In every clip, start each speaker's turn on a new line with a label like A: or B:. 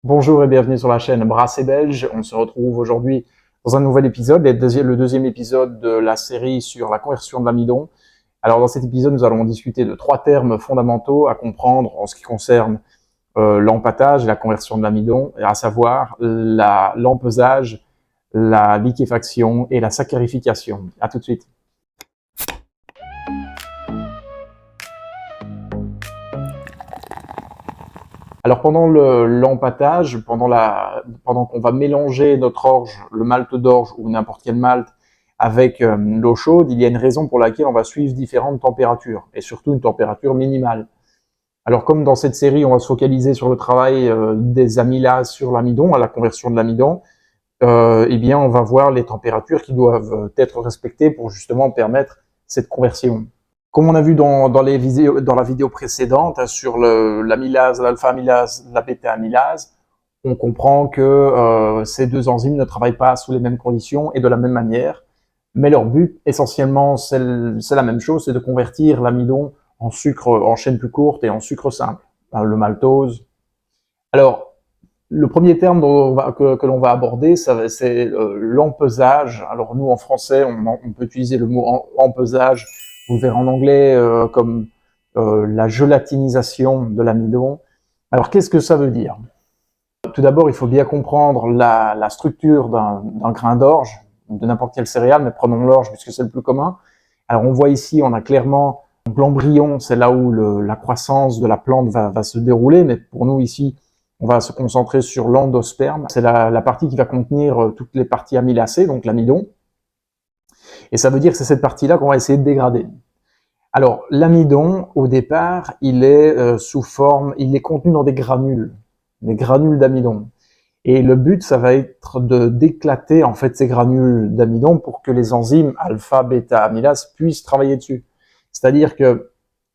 A: Bonjour et bienvenue sur la chaîne Brassé Belge. On se retrouve aujourd'hui dans un nouvel épisode, le deuxième épisode de la série sur la conversion de l'amidon. Alors dans cet épisode, nous allons discuter de 3 termes fondamentaux à comprendre en ce qui concerne l'empâtage et la conversion de l'amidon, à savoir l'empesage, la liquéfaction et la saccharification. À tout de suite. Alors pendant l'empâtage, pendant qu'on va mélanger notre orge, le malt d'orge ou n'importe quel malt avec l'eau chaude, il y a une raison pour laquelle on va suivre différentes températures et surtout une température minimale. Alors comme dans cette série, on va se focaliser sur le travail des amylases sur l'amidon, à la conversion de l'amidon, eh bien on va voir les températures qui doivent être respectées pour justement permettre cette conversion. Comme on a vu dans la vidéo précédente sur l'amylase, l'alpha-amylase, la bêta-amylase, on comprend que ces deux enzymes ne travaillent pas sous les mêmes conditions et de la même manière, mais leur but essentiellement c'est la même chose, c'est de convertir l'amidon en sucre en chaîne plus courte et en sucre simple, le maltose. Alors, le premier terme que l'on va aborder, c'est l'empesage. Alors nous, en français, on peut utiliser le mot empesage. Vous le verrez en anglais comme la gelatinisation de l'amidon. Alors qu'est-ce que ça veut dire? Tout d'abord, il faut bien comprendre la structure d'un grain d'orge, de n'importe quelle céréale, mais prenons l'orge puisque c'est le plus commun. Alors on voit ici, on a clairement l'embryon, c'est là où la croissance de la plante va se dérouler, mais pour nous ici, on va se concentrer sur l'endosperme. C'est la partie qui va contenir toutes les parties amylacées, donc l'amidon. Et ça veut dire que c'est cette partie-là qu'on va essayer de dégrader. Alors, l'amidon, au départ, il est il est contenu dans des granules d'amidon. Et le but, ça va être d'éclater en fait ces granules d'amidon pour que les enzymes alpha, bêta, amylase puissent travailler dessus. C'est-à-dire que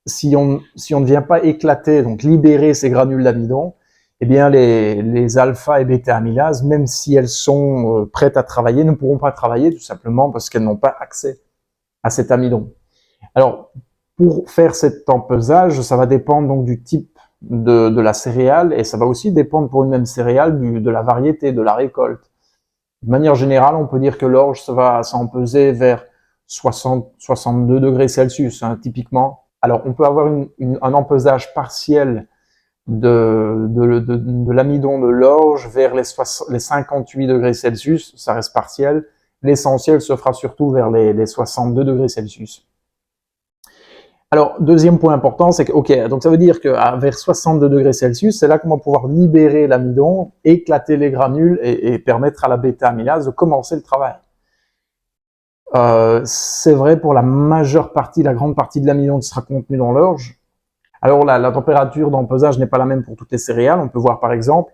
A: si on ne vient pas éclater, donc libérer ces granules d'amidon, eh bien les alpha et bêta amylases, même si elles sont prêtes à travailler, ne pourront pas travailler tout simplement parce qu'elles n'ont pas accès à cet amidon. Alors, pour faire cet empesage, ça va dépendre donc du type de la céréale et ça va aussi dépendre pour une même céréale de la variété, de la récolte. De manière générale, on peut dire que l'orge va s'empeser vers 60-62 degrés Celsius, hein, typiquement. Alors, on peut avoir un empesage partiel de l'amidon de l'orge vers les 58 degrés Celsius, ça reste partiel. L'essentiel se fera surtout vers les 62 degrés Celsius. Alors, deuxième point important, c'est que, ok, donc ça veut dire qu'à vers 62 degrés Celsius, c'est là qu'on va pouvoir libérer l'amidon, éclater les granules et permettre à la bêta-amylase de commencer le travail. C'est vrai pour la majeure partie, la grande partie de l'amidon qui sera contenu dans l'orge. Alors la température d'empesage n'est pas la même pour toutes les céréales. On peut voir par exemple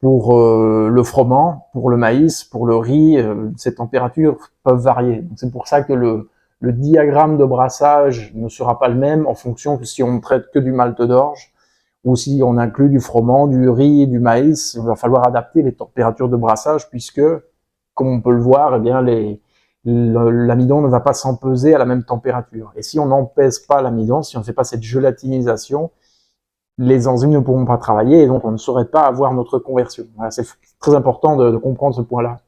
A: pour le froment, pour le maïs, pour le riz, ces températures peuvent varier. C'est pour ça que le diagramme de brassage ne sera pas le même en fonction que si on ne traite que du malt d'orge ou si on inclut du froment, du riz, du maïs. Il va falloir adapter les températures de brassage puisque, comme on peut le voir, eh bien l'amidon ne va pas s'empeser à la même température. Et si on n'empèse pas l'amidon, si on ne fait pas cette gelatinisation, les enzymes ne pourront pas travailler et donc on ne saurait pas avoir notre conversion. Voilà, c'est très important de comprendre ce point-là.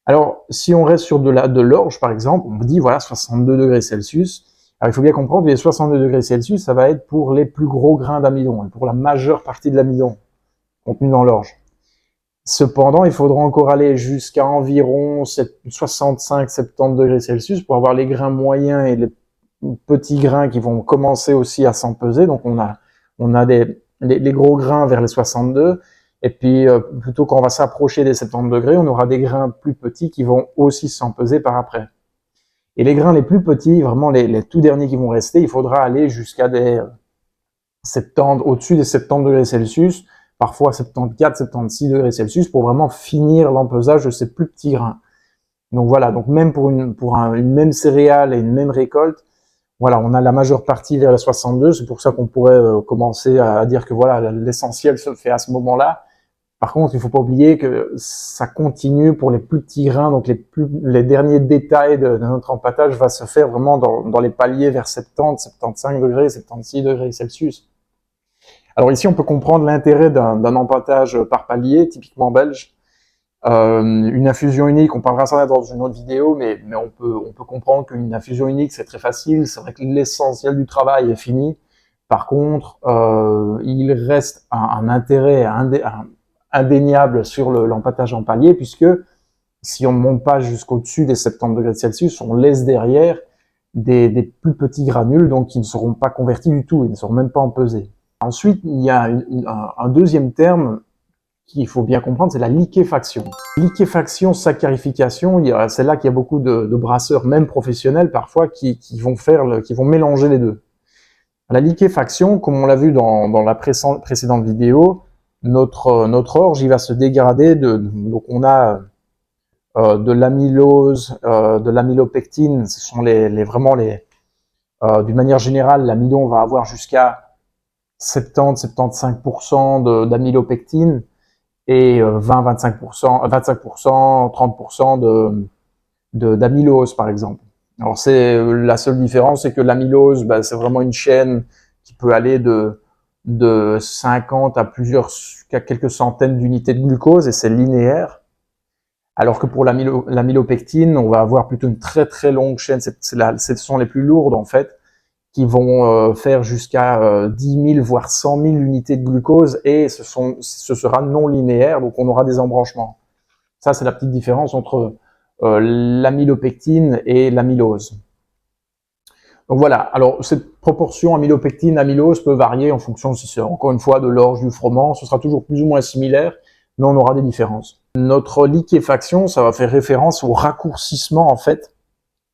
A: Alors, si on reste sur de l'orge, par exemple, on dit, voilà, 62 degrés Celsius. Alors, il faut bien comprendre que les 62 degrés Celsius, ça va être pour les plus gros grains d'amidon, et pour la majeure partie de l'amidon contenu dans l'orge. Cependant, il faudra encore aller jusqu'à environ 65-70 degrés Celsius pour avoir les grains moyens et les petits grains qui vont commencer aussi à s'empeser. Donc, on a les gros grains vers les 62, et puis plutôt quand on va s'approcher des 70 degrés, on aura des grains plus petits qui vont aussi s'empeser par après. Et les grains les plus petits, vraiment les tout derniers qui vont rester, il faudra aller jusqu'à des 70, au-dessus des 70 degrés Celsius, parfois 74-76 degrés Celsius, pour vraiment finir l'empesage de ces plus petits grains. Donc voilà, donc même pour une même céréale et une même récolte, voilà, on a la majeure partie vers les 62, c'est pour ça qu'on pourrait commencer à dire que voilà, l'essentiel se fait à ce moment-là. Par contre, il ne faut pas oublier que ça continue pour les plus petits grains, donc les derniers détails de notre empâtage va se faire vraiment dans les paliers vers 70, 75 degrés, 76 degrés Celsius. Alors ici, on peut comprendre l'intérêt d'un empâtage par palier, typiquement belge. Une infusion unique, on parlera ça dans une autre vidéo, mais on peut comprendre qu'une infusion unique, c'est très facile. C'est vrai que l'essentiel du travail est fini. Par contre, il reste un intérêt indéniable sur l'empâtage en palier, puisque si on ne monte pas jusqu'au-dessus des 70 degrés Celsius, on laisse derrière des plus petits granules, donc qui ne seront pas convertis du tout, ils ne seront même pas empesés. Ensuite, il y a un deuxième terme qu'il faut bien comprendre, c'est la liquéfaction. Liquéfaction, saccharification, c'est là qu'il y a beaucoup de brasseurs, même professionnels parfois, qui vont mélanger les deux. La liquéfaction, comme on l'a vu dans la précédente vidéo, notre orge, il va se dégrader donc on a de l'amylose, de l'amylopectine, ce sont d'une manière générale, l'amidon va avoir jusqu'à 70-75% d'amylopectine et 20-25%, 25%, 30% d'amylose par exemple. Alors la seule différence, c'est que l'amylose, c'est vraiment une chaîne qui peut aller de 50 à quelques centaines d'unités de glucose et c'est linéaire. Alors que pour l'amylopectine, on va avoir plutôt une très très longue chaîne. Ce sont les plus lourdes en fait, qui vont faire jusqu'à 10 000 voire 100 000 unités de glucose et ce sera non linéaire, donc on aura des embranchements. Ça, c'est la petite différence entre l'amylopectine et l'amylose. Donc voilà, alors cette proportion amylopectine-amylose peut varier en fonction, si c'est encore une fois de l'orge, du froment, ce sera toujours plus ou moins similaire, mais on aura des différences. Notre liquéfaction, ça va faire référence au raccourcissement en fait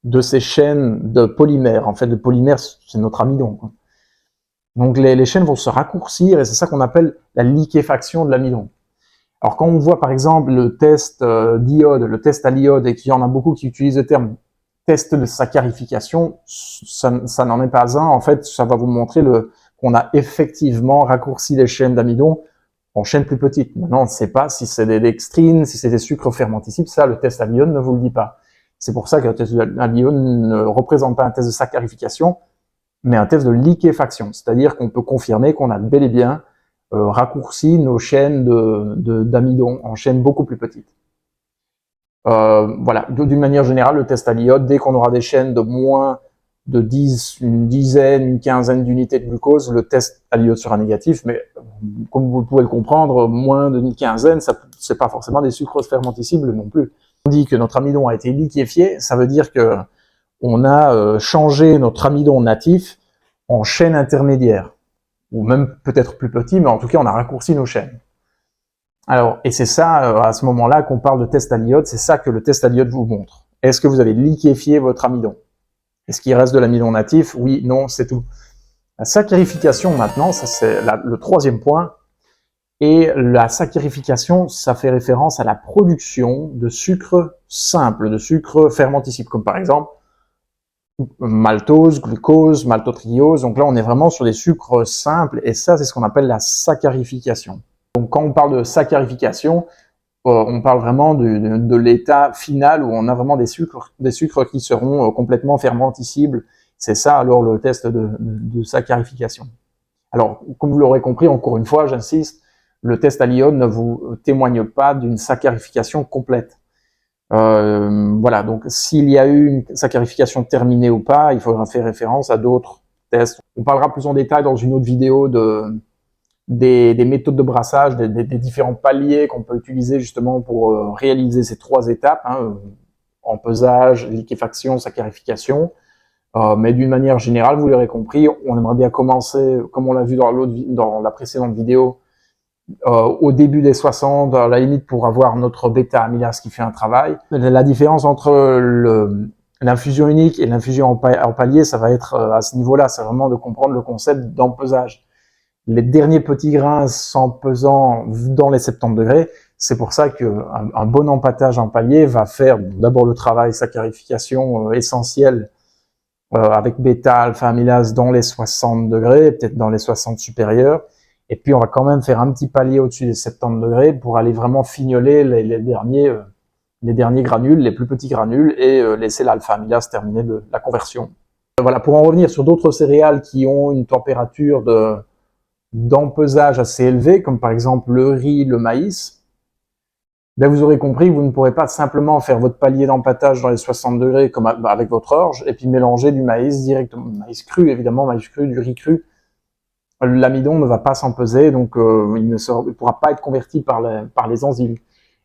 A: de ces chaînes de polymères. En fait, le polymère, c'est notre amidon, quoi. Donc les chaînes vont se raccourcir et c'est ça qu'on appelle la liquéfaction de l'amidon. Alors quand on voit par exemple le test d'iode, le test à l'iode, et qu'il y en a beaucoup qui utilisent le terme test de saccharification, ça n'en est pas un. En fait, ça va vous montrer qu'on a effectivement raccourci les chaînes d'amidon en chaînes plus petites. Maintenant, on ne sait pas si c'est des dextrines, si c'est des sucres fermenticibles. Ça, le test à l'iode ne vous le dit pas. C'est pour ça que le test à l'iode ne représente pas un test de saccharification, mais un test de liquéfaction. C'est-à-dire qu'on peut confirmer qu'on a bel et bien raccourci nos chaînes d'amidon en chaînes beaucoup plus petites. Voilà, d'une manière générale, le test à l'iode, dès qu'on aura des chaînes de moins de une dizaine, une quinzaine d'unités de glucose, le test à l'iode sera négatif, mais comme vous pouvez le comprendre, moins d'une quinzaine, c'est pas forcément des sucres fermenticibles non plus. On dit que notre amidon a été liquéfié, ça veut dire que on a changé notre amidon natif en chaîne intermédiaire, ou même peut-être plus petit, mais en tout cas on a raccourci nos chaînes. Alors, et c'est ça, à ce moment-là, qu'on parle de test à l'iode, c'est ça que le test à l'iode vous montre. Est-ce que vous avez liquéfié votre amidon? Est-ce qu'il reste de l'amidon natif? Oui, non, c'est tout. La saccharification, maintenant, ça c'est le troisième point. Et la saccharification, ça fait référence à la production de sucre simple, de sucre fermenticible, comme par exemple maltose, glucose, maltotriose. Donc là, on est vraiment sur des sucres simples, et ça, c'est ce qu'on appelle la saccharification. Donc quand on parle de saccharification, on parle vraiment de l'état final où on a vraiment des sucres qui seront complètement fermenticibles. C'est ça alors le test de saccharification. Alors, comme vous l'aurez compris, encore une fois, j'insiste, le test à l'iode ne vous témoigne pas d'une saccharification complète. Voilà, donc s'il y a eu une saccharification terminée ou pas, il faudra faire référence à d'autres tests. On parlera plus en détail dans une autre vidéo des méthodes de brassage, des différents paliers qu'on peut utiliser justement pour réaliser ces trois étapes, hein, empesage, liquéfaction, saccharification. Mais d'une manière générale, vous l'aurez compris, on aimerait bien commencer, comme on l'a vu dans la précédente vidéo, au début des 60, à la limite pour avoir notre bêta-amylase qui fait un travail. La différence entre l'infusion unique et l'infusion en palier, ça va être à ce niveau-là, c'est vraiment de comprendre le concept d'empesage. Les derniers petits grains s'empesant dans les 70 degrés, c'est pour ça qu'un bon empâtage en palier va faire d'abord le travail saccharification essentiel avec bêta, alpha amylase dans les 60 degrés, peut-être dans les 60 supérieurs. Et puis on va quand même faire un petit palier au-dessus des 70 degrés pour aller vraiment fignoler les derniers granules, les plus petits granules, et laisser l'alpha amylase terminer la conversion. Voilà, pour en revenir sur d'autres céréales qui ont une température d'empesage assez élevés, comme par exemple le riz, le maïs, ben vous aurez compris que vous ne pourrez pas simplement faire votre palier d'empâtage dans les 60 degrés comme avec votre orge et puis mélanger du maïs directement, maïs cru évidemment, maïs cru, du riz cru. L'amidon ne va pas s'empeser, donc il ne pourra pas être converti par les enzymes.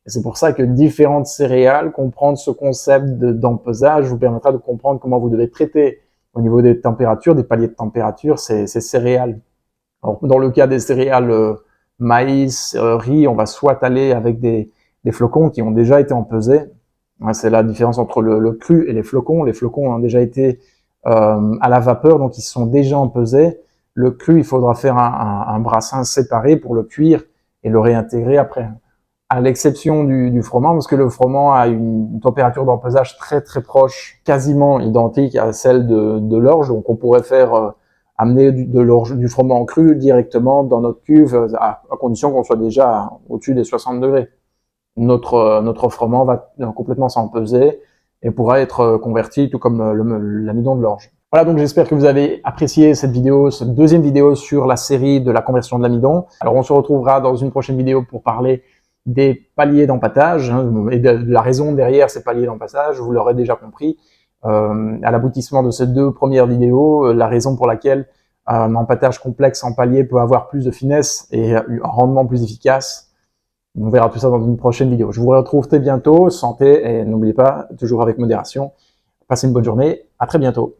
A: Et c'est pour ça que différentes céréales, comprendre ce concept d'empesage vous permettra de comprendre comment vous devez traiter au niveau des températures, des paliers de température, ces céréales. Alors, dans le cas des céréales maïs, riz, on va soit aller avec des flocons qui ont déjà été empesés. C'est la différence entre le cru et les flocons. Les flocons ont déjà été à la vapeur, donc ils sont déjà empesés. Le cru, il faudra faire un brassin séparé pour le cuire et le réintégrer après. À l'exception du froment, parce que le froment a une température d'empesage très très proche, quasiment identique à celle de l'orge, donc on pourrait faire amener du froment cru directement dans notre cuve à condition qu'on soit déjà au-dessus des 60 degrés. Notre froment va complètement s'empeser et pourra être converti tout comme l'amidon de l'orge. Voilà, donc j'espère que vous avez apprécié cette vidéo, cette deuxième vidéo sur la série de la conversion de l'amidon. Alors on se retrouvera dans une prochaine vidéo pour parler des paliers d'empâtage et de la raison derrière ces paliers d'empâtage, vous l'aurez déjà compris. À l'aboutissement de ces deux premières vidéos, la raison pour laquelle un empâtage complexe en palier peut avoir plus de finesse et un rendement plus efficace. On verra tout ça dans une prochaine vidéo. Je vous retrouve très bientôt, santé et n'oubliez pas, toujours avec modération. Passez une bonne journée, à très bientôt.